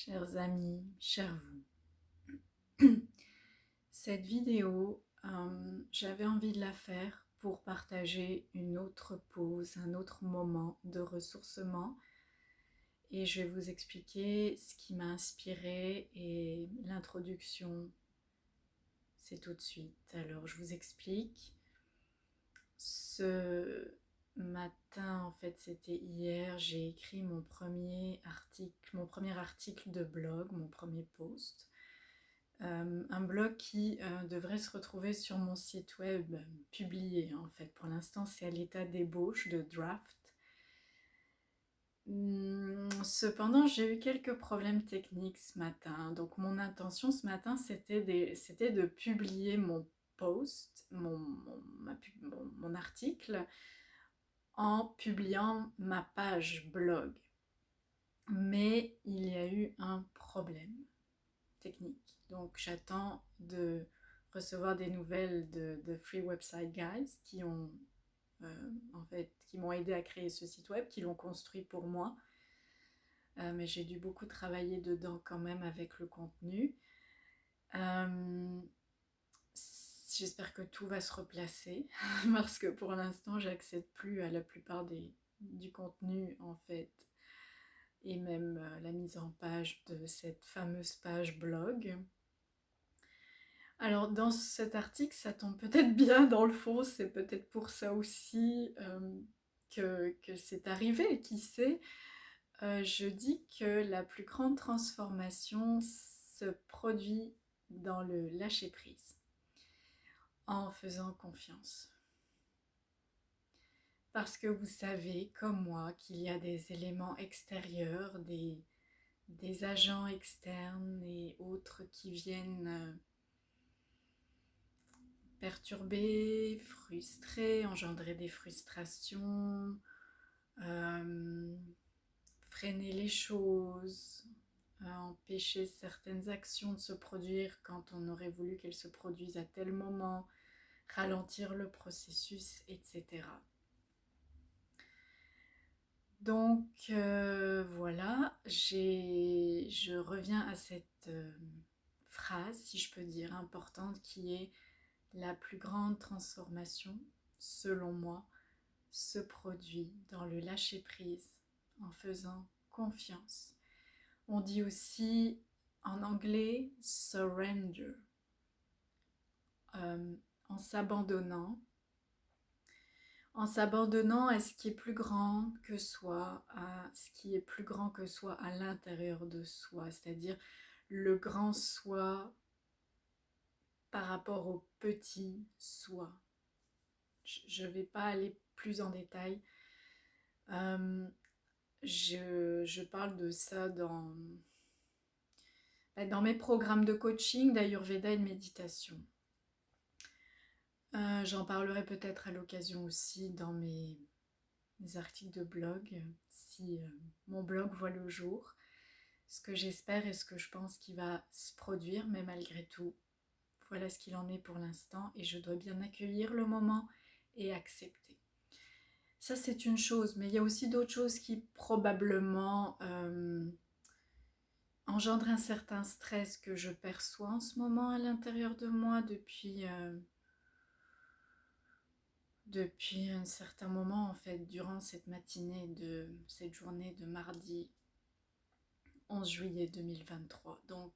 Chers amis, chers vous, cette vidéo, j'avais envie de la faire pour partager une autre pause, un autre moment de ressourcement et je vais vous expliquer ce qui m'a inspiré et l'introduction, c'est tout de suite. Alors je vous explique. Ce matin, en fait c'était hier, j'ai écrit mon premier article de blog, mon premier post. Un blog qui devrait se retrouver sur mon site web publié en fait. Pour l'instant c'est à l'état d'ébauche, de draft. Cependant j'ai eu quelques problèmes techniques ce matin. Donc mon intention ce matin c'était de publier mon post, mon article en publiant ma page blog. Mais il y a eu un problème technique. Donc j'attends de recevoir des nouvelles de Free Website Guys qui ont qui m'ont aidé à créer ce site web, qui l'ont construit pour moi. Mais j'ai dû beaucoup travailler dedans quand même avec le contenu. J'espère que tout va se replacer parce que pour l'instant j'accède plus à la plupart du contenu en fait, et même la mise en page de cette fameuse page blog. Alors dans cet article, ça tombe peut-être bien dans le fond, c'est peut-être pour ça aussi que c'est arrivé, qui sait. Je dis que la plus grande transformation se produit dans le lâcher-prise, en faisant confiance. Parce que vous savez, comme moi, qu'il y a des éléments extérieurs, des agents externes et autres qui viennent perturber, frustrer, engendrer des frustrations, freiner les choses, empêcher certaines actions de se produire quand on aurait voulu qu'elles se produisent à tel moment, ralentir le processus, etc. Donc voilà, je reviens à cette phrase, si je peux dire, importante, qui est: la plus grande transformation, selon moi, se produit dans le lâcher-prise, en faisant confiance. On dit aussi en anglais surrender, en s'abandonnant à ce qui est plus grand que soi, à ce qui est plus grand que soi à l'intérieur de soi, c'est-à-dire le grand soi par rapport au petit soi. Je ne vais pas aller plus en détail. Je parle de ça dans mes programmes de coaching, d'Ayurveda et de méditation. J'en parlerai peut-être à l'occasion aussi dans mes articles de blog, si mon blog voit le jour. Ce que j'espère et ce que je pense qui va se produire, mais malgré tout, voilà ce qu'il en est pour l'instant et je dois bien accueillir le moment et accepter. Ça c'est une chose, mais il y a aussi d'autres choses qui probablement engendrent un certain stress que je perçois en ce moment à l'intérieur de moi depuis un certain moment en fait, durant cette matinée de cette journée de mardi 11 juillet 2023. Donc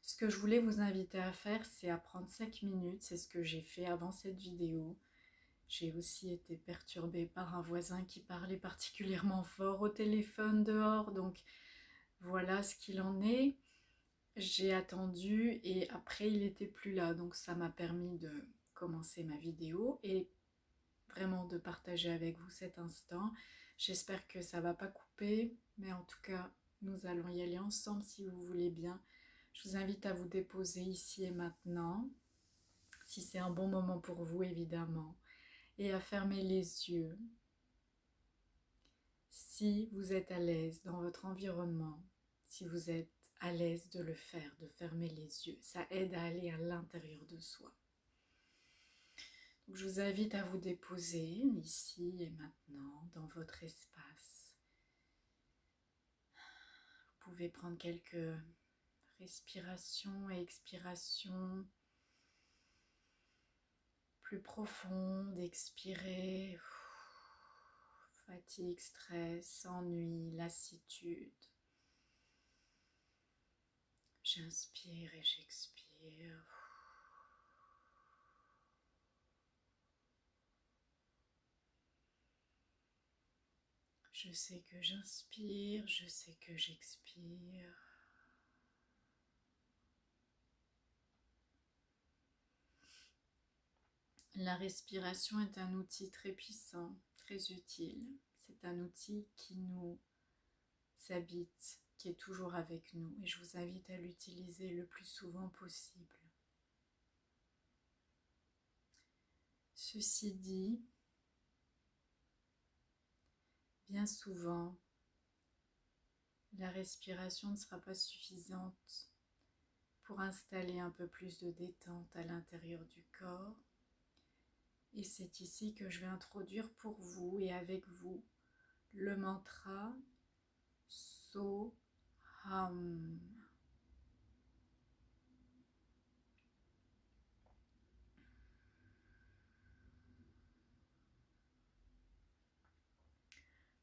ce que je voulais vous inviter à faire, c'est à prendre 5 minutes, c'est ce que j'ai fait avant cette vidéo. J'ai aussi été perturbée par un voisin qui parlait particulièrement fort au téléphone dehors, donc voilà ce qu'il en est. J'ai attendu et après il n'était plus là, donc ça m'a permis de commencer ma vidéo et vraiment de partager avec vous cet instant. J'espère que ça ne va pas couper, mais en tout cas, nous allons y aller ensemble si vous voulez bien. Je vous invite à vous déposer ici et maintenant, si c'est un bon moment pour vous évidemment, et à fermer les yeux. Si vous êtes à l'aise dans votre environnement, si vous êtes à l'aise de le faire, de fermer les yeux, ça aide à aller à l'intérieur de soi. Donc, je vous invite à vous déposer ici et maintenant dans votre espace. Vous pouvez prendre quelques respirations et expirations plus profondes, expirer. Fatigue, stress, ennui, lassitude. J'inspire et j'expire. Je sais que j'inspire, je sais que j'expire. La respiration est un outil très puissant, très utile. C'est un outil qui nous habite, qui est toujours avec nous, et je vous invite à l'utiliser le plus souvent possible. Ceci dit, bien souvent, la respiration ne sera pas suffisante pour installer un peu plus de détente à l'intérieur du corps. Et c'est ici que je vais introduire pour vous et avec vous le mantra Soham.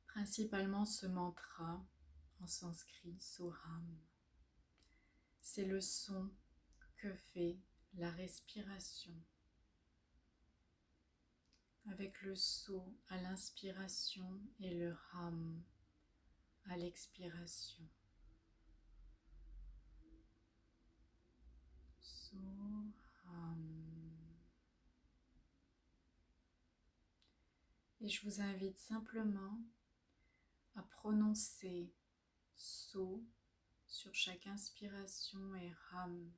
Principalement ce mantra en sanskrit, Soham, c'est le son que fait la respiration. Avec le So à l'inspiration et le Ham à l'expiration. Soham. Et je vous invite simplement à prononcer So sur chaque inspiration et Ram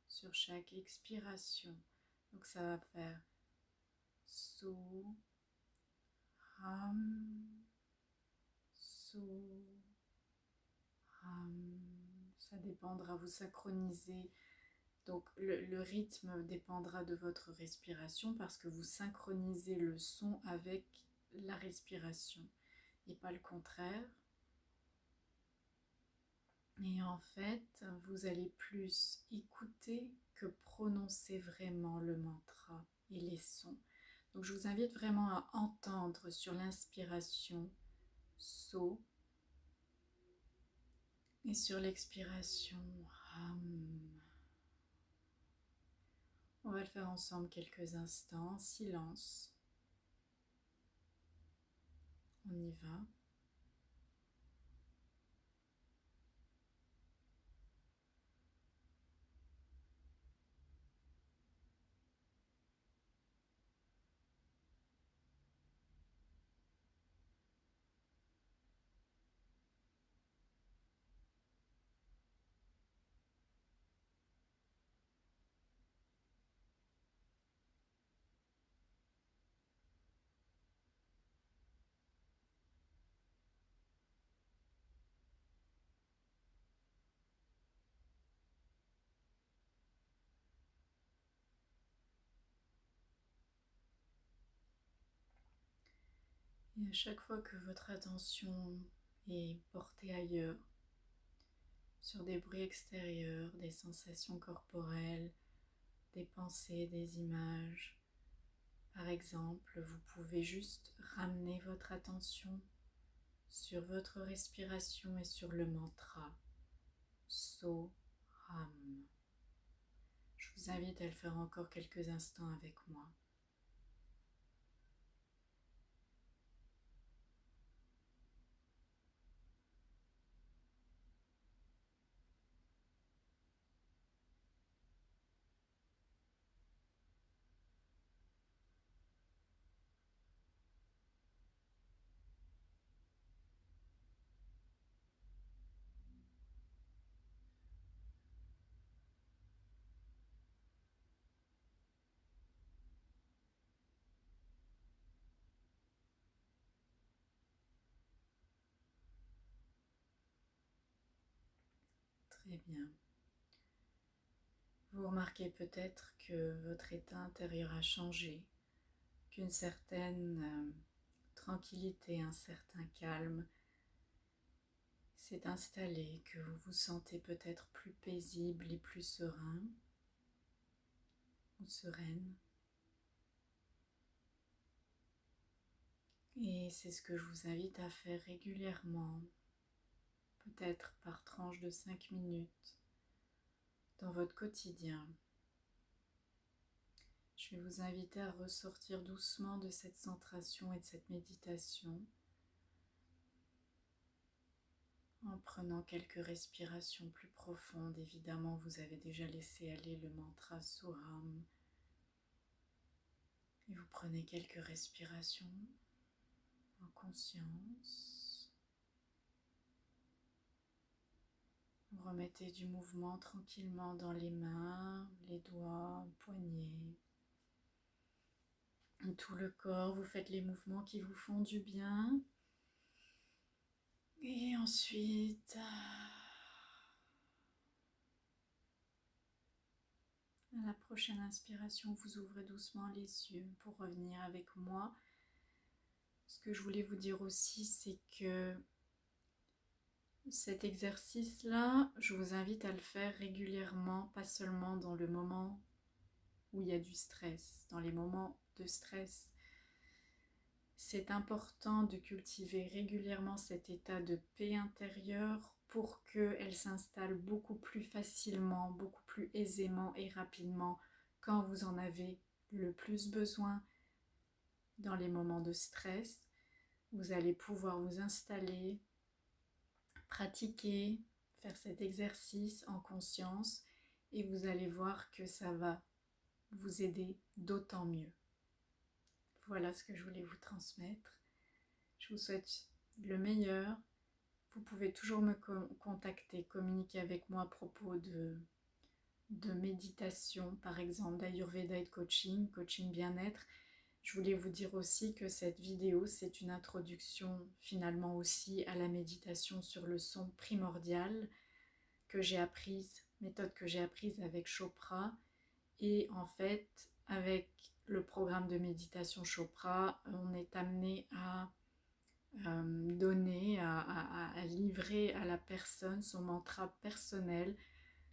sur chaque expiration. Donc ça va faire So, Ram, So, Ram. Ça dépendra, vous synchronisez. Donc le rythme dépendra de votre respiration parce que vous synchronisez le son avec la respiration et pas le contraire. Et en fait, vous allez plus écouter que prononcer vraiment le mantra et les sons. Donc je vous invite vraiment à entendre sur l'inspiration So et sur l'expiration Ham. On va le faire ensemble quelques instants, silence. On y va. Et à chaque fois que votre attention est portée ailleurs, sur des bruits extérieurs, des sensations corporelles, des pensées, des images, par exemple, vous pouvez juste ramener votre attention sur votre respiration et sur le mantra Soham. Je vous invite à le faire encore quelques instants avec moi. Très bien. Vous remarquez peut-être que votre état intérieur a changé, qu'une certaine tranquillité, un certain calme s'est installé, que vous vous sentez peut-être plus paisible et plus serein ou sereine. Et c'est ce que je vous invite à faire régulièrement, peut-être par tranche de 5 minutes dans votre quotidien. Je vais vous inviter à ressortir doucement de cette centration et de cette méditation en prenant quelques respirations plus profondes. Évidemment, vous avez déjà laissé aller le mantra Soham. Et vous prenez quelques respirations en conscience. Vous remettez du mouvement tranquillement dans les mains, les doigts, poignets, tout le corps. Vous faites les mouvements qui vous font du bien. Et ensuite, à la prochaine inspiration, vous ouvrez doucement les yeux pour revenir avec moi. Ce que je voulais vous dire aussi, c'est que cet exercice-là, je vous invite à le faire régulièrement, pas seulement dans le moment où il y a du stress, dans les moments de stress. C'est important de cultiver régulièrement cet état de paix intérieure pour qu'elle s'installe beaucoup plus facilement, beaucoup plus aisément et rapidement quand vous en avez le plus besoin. Dans les moments de stress, vous allez pouvoir vous installer, pratiquer, faire cet exercice en conscience et vous allez voir que ça va vous aider d'autant mieux. Voilà ce que je voulais vous transmettre. Je vous souhaite le meilleur. Vous pouvez toujours me contacter, communiquer avec moi à propos de méditation, par exemple d'Ayurveda et de coaching, coaching bien-être. Je voulais vous dire aussi que cette vidéo, c'est une introduction finalement aussi à la méditation sur le son primordial que j'ai apprise, méthode que j'ai apprise avec Chopra. Et en fait, avec le programme de méditation Chopra, on est amené à donner, à livrer à la personne son mantra personnel.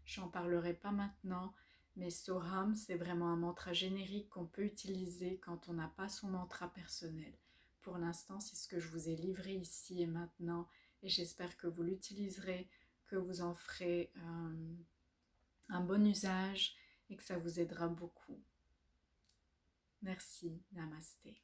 J'en parlerai pas maintenant, mais Soham, c'est vraiment un mantra générique qu'on peut utiliser quand on n'a pas son mantra personnel. Pour l'instant, c'est ce que je vous ai livré ici et maintenant, et j'espère que vous l'utiliserez, que vous en ferez un bon usage et que ça vous aidera beaucoup. Merci, namasté.